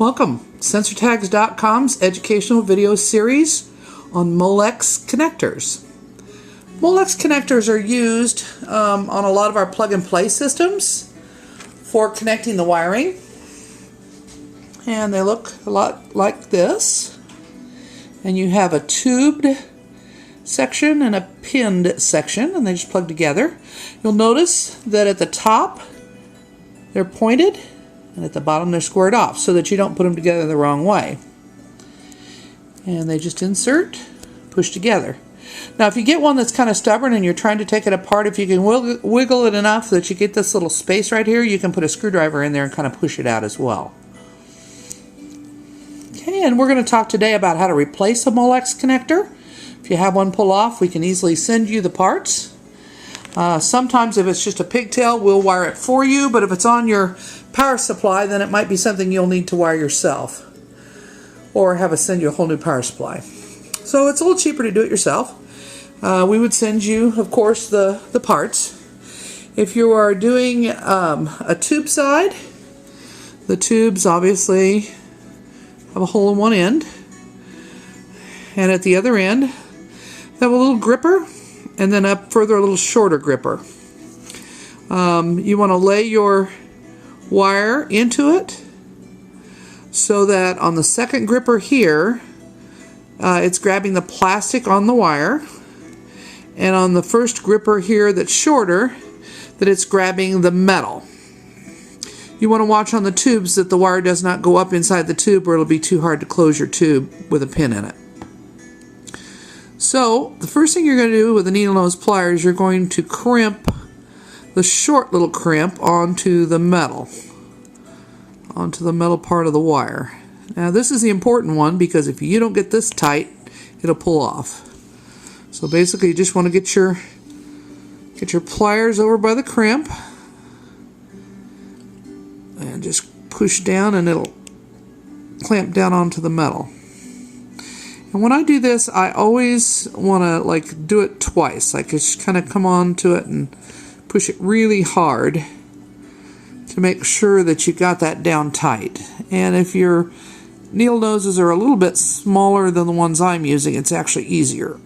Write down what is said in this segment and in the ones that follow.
Welcome, Sensortags.com's educational video series on Molex Connectors. Molex Connectors are used on a lot of our plug-and-play systems for connecting the wiring. And they look a lot like this. And you have a tubed section and a pinned section, and they just plug together. You'll notice that at the top they're pointed, and at the bottom they're squared off so that you don't put them together the wrong way. And they just insert, push together. Now if you get one that's kind of stubborn and you're trying to take it apart, if you can wiggle it enough that you get this little space right here, you can put a screwdriver in there and kind of push it out as well. Okay, and we're going to talk today about how to replace a Molex connector. If you have one pull off, we can easily send you the parts. Sometimes if it's just a pigtail, we'll wire it for you, but if it's on your power supply, then it might be something you'll need to wire yourself or have us send you a whole new power supply. So it's a little cheaper to do it yourself. We would send you, of course, the parts. If you are doing a tube side, the tubes obviously have a hole in one end, and at the other end they have a little gripper, and then up further a little shorter gripper. You want to lay your wire into it so that on the second gripper here it's grabbing the plastic on the wire, and on the first gripper here that's shorter that it's grabbing the metal. You want to watch on the tubes that the wire does not go up inside the tube, or it'll be too hard to close your tube with a pin in it. So the first thing you're going to do with the needle nose pliers, you're going to crimp the short little crimp onto the metal part of the wire. Now this is the important one, because if you don't get this tight, it'll pull off. So basically you just want to get your pliers over by the crimp and just push down, and it'll clamp down onto the metal. And when I do this, I always want to do it twice. Just kind of come on to it and push it really hard to make sure that you got that down tight. And if your needle noses are a little bit smaller than the ones I'm using, it's actually easier.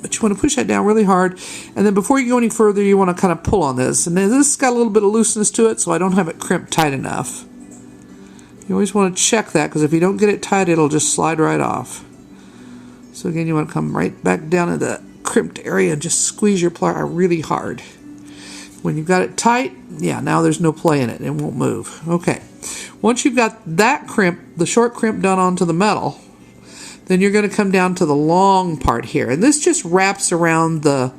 But you want to push that down really hard, and then before you go any further, you want to kind of pull on this. And then this has got a little bit of looseness to it, so I don't have it crimped tight enough. You always want to check that, because if you don't get it tight, it'll just slide right off. So again, you want to come right back down to the crimped area and just squeeze your plier really hard. When you've got it tight, yeah, now there's no play in it. It won't move. Okay. Once you've got that crimp, the short crimp done onto the metal, then you're going to come down to the long part here. And this just wraps around the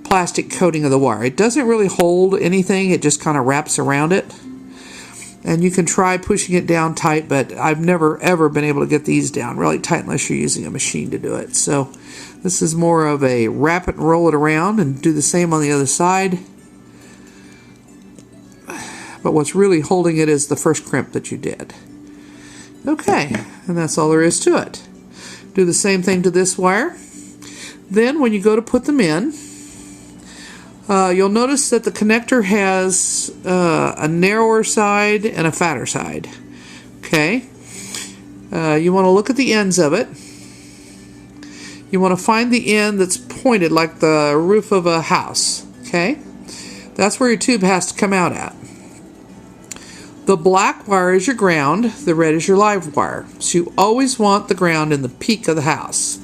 plastic coating of the wire. It doesn't really hold anything. It just kind of wraps around it. And you can try pushing it down tight, but I've never ever been able to get these down really tight unless you're using a machine to do it. So this is more of a wrap it and roll it around, and do the same on the other side. But what's really holding it is the first crimp that you did. Okay, and that's all there is to it. Do the same thing to this wire. Then when you go to put them in, you'll notice that the connector has a narrower side and a fatter side. Okay, you want to look at the ends of it. You want to find the end that's pointed like the roof of a house. Okay, that's where your tube has to come out at. The black wire is your ground, the red is your live wire. So you always want the ground in the peak of the house.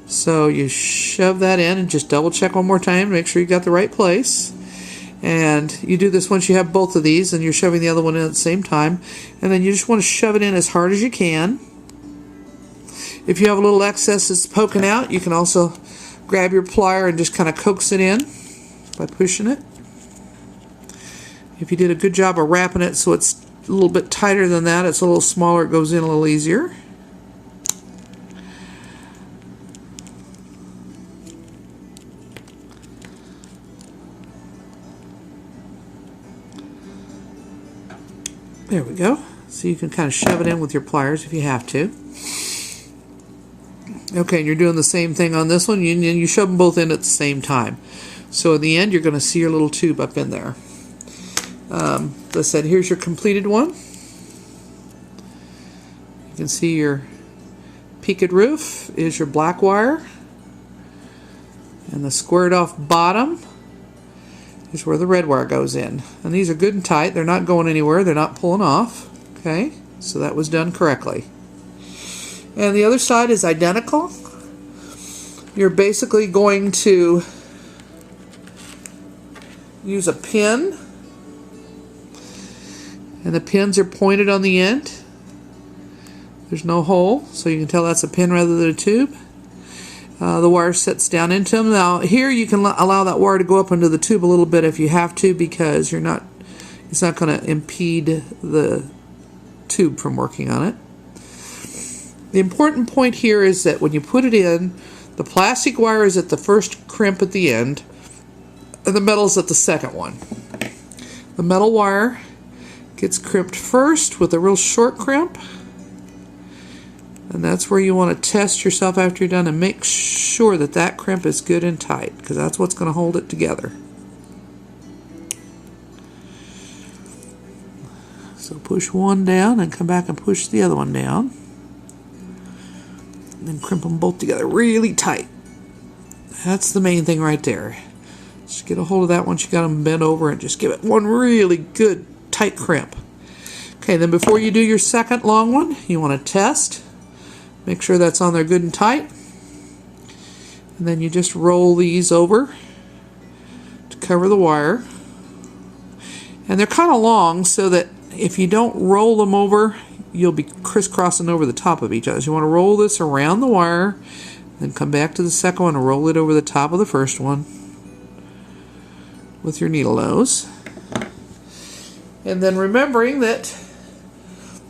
So you shove that in and just double check one more time to make sure you got the right place. And you do this once you have both of these, and you're shoving the other one in at the same time. And then you just want to shove it in as hard as you can. If you have a little excess that's poking out, you can also grab your plier and just kind of coax it in by pushing it. If you did a good job of wrapping it so it's a little bit tighter than that, it's a little smaller, it goes in a little easier. There we go. So you can kind of shove it in with your pliers if you have to. Okay, and you're doing the same thing on this one. You shove them both in at the same time. So in the end, you're going to see your little tube up in there. As I said, here's your completed one. can see your peaked roof is your black wire, and the squared off bottom is where the red wire goes in. And these are good and tight. They're not going anywhere. They're not pulling off. Okay, so that was done correctly. And the other side is identical. You're basically going to use a pin, and the pins are pointed on the end. There's no hole, so you can tell that's a pin rather than a tube. The wire sets down into them. Now here you can allow that wire to go up into the tube a little bit if you have to, because it's not going to impede the tube from working on it. The important point here is that when you put it in, the plastic wire is at the first crimp at the end, and the metal's at the second one. The metal wire gets crimped first with a real short crimp, and that's where you want to test yourself after you're done and make sure that that crimp is good and tight, because that's what's going to hold it together. So push one down and come back and push the other one down. And then crimp them both together really tight. That's the main thing right there. Just get a hold of that once you got them bent over and just give it one really good tight crimp. Okay, then before you do your second long one, you want to test. Make sure that's on there good and tight. And then you just roll these over to cover the wire. And they're kind of long, so that if you don't roll them over, you'll be crisscrossing over the top of each other. So you want to roll this around the wire, then come back to the second one and roll it over the top of the first one with your needle nose. And then remembering that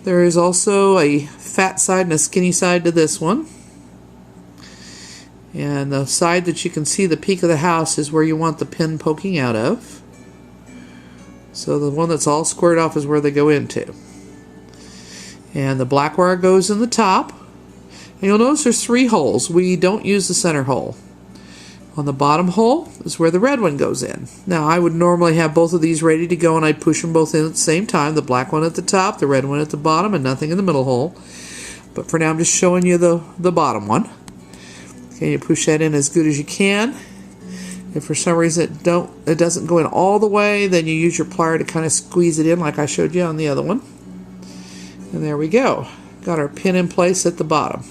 there is also a fat side and a skinny side to this one. And the side that you can see the peak of the house is where you want the pin poking out of. So the one that's all squared off is where they go into. And the black wire goes in the top. And you'll notice there's 3 holes. We don't use the center hole. On the bottom hole is where the red one goes in. Now I would normally have both of these ready to go, and I'd push them both in at the same time. The black one at the top, the red one at the bottom, and nothing in the middle hole. But for now I'm just showing you the bottom one. Okay, you push that in as good as you can. If for some reason it doesn't go in all the way, then you use your plier to kind of squeeze it in like I showed you on the other one. And there we go. Got our pin in place at the bottom.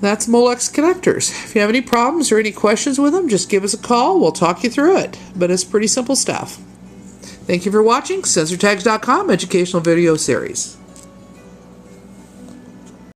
That's Molex Connectors. If you have any problems or any questions with them, just give us a call. We'll talk you through it. But it's pretty simple stuff. Thank you for watching Sensortags.com Educational Video Series.